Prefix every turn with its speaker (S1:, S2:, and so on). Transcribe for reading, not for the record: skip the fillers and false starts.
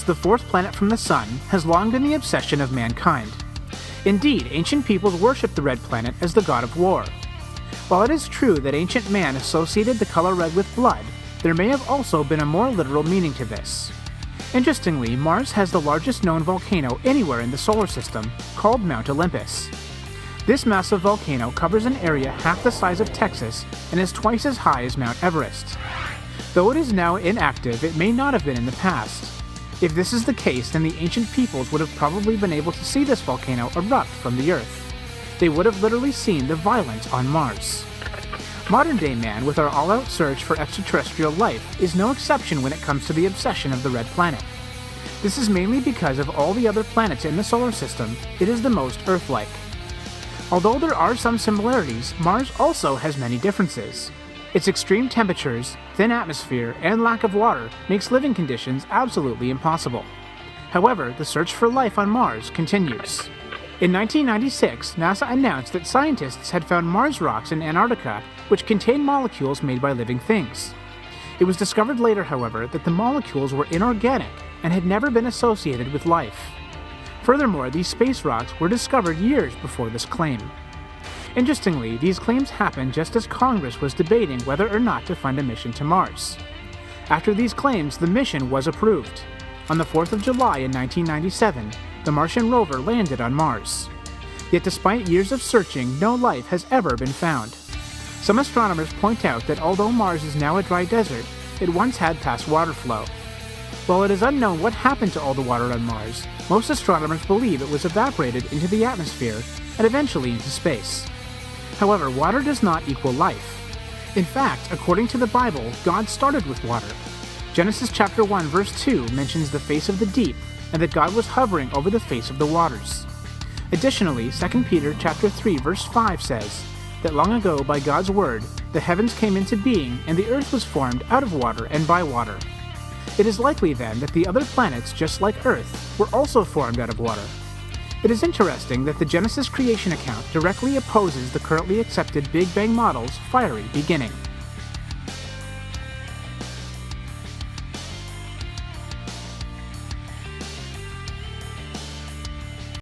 S1: the fourth planet from the Sun, has long been the obsession of mankind. Indeed, ancient peoples worshipped the red planet as the god of war. While it is true that ancient man associated the color red with blood, there may have also been a more literal meaning to this. Interestingly, Mars has the largest known volcano anywhere in the solar system, called Mount Olympus. This massive volcano covers an area half the size of Texas and is twice as high as Mount Everest. Though it is now inactive, it may not have been in the past. If this is the case, then the ancient peoples would have probably been able to see this volcano erupt from the Earth. They would have literally seen the violence on Mars. Modern-day man, with our all-out search for extraterrestrial life, is no exception when it comes to the obsession of the red planet. This is mainly because of all the other planets in the solar system, it is the most Earth-like. Although there are some similarities, Mars also has many differences. Its extreme temperatures, thin atmosphere, and lack of water makes living conditions absolutely impossible. However, the search for life on Mars continues. In 1996, NASA announced that scientists had found Mars rocks in Antarctica which contain molecules made by living things. It was discovered later, however, that the molecules were inorganic and had never been associated with life. Furthermore, these space rocks were discovered years before this claim. Interestingly, these claims happened just as Congress was debating whether or not to fund a mission to Mars. After these claims, the mission was approved. On the 4th of July in 1997, the Martian rover landed on Mars. Yet despite years of searching, no life has ever been found. Some astronomers point out that although Mars is now a dry desert, it once had past water flow. While it is unknown what happened to all the water on Mars, most astronomers believe it was evaporated into the atmosphere and eventually into space. However, water does not equal life. In fact, according to the Bible, God started with water. Genesis chapter 1 verse 2 mentions the face of the deep and that God was hovering over the face of the waters. Additionally, 2 Peter chapter 3 verse 5 says that long ago by God's word the heavens came into being and the earth was formed out of water and by water. It is likely then that the other planets, just like Earth, were also formed out of water. It is interesting that the Genesis creation account directly opposes the currently accepted Big Bang model's fiery beginning.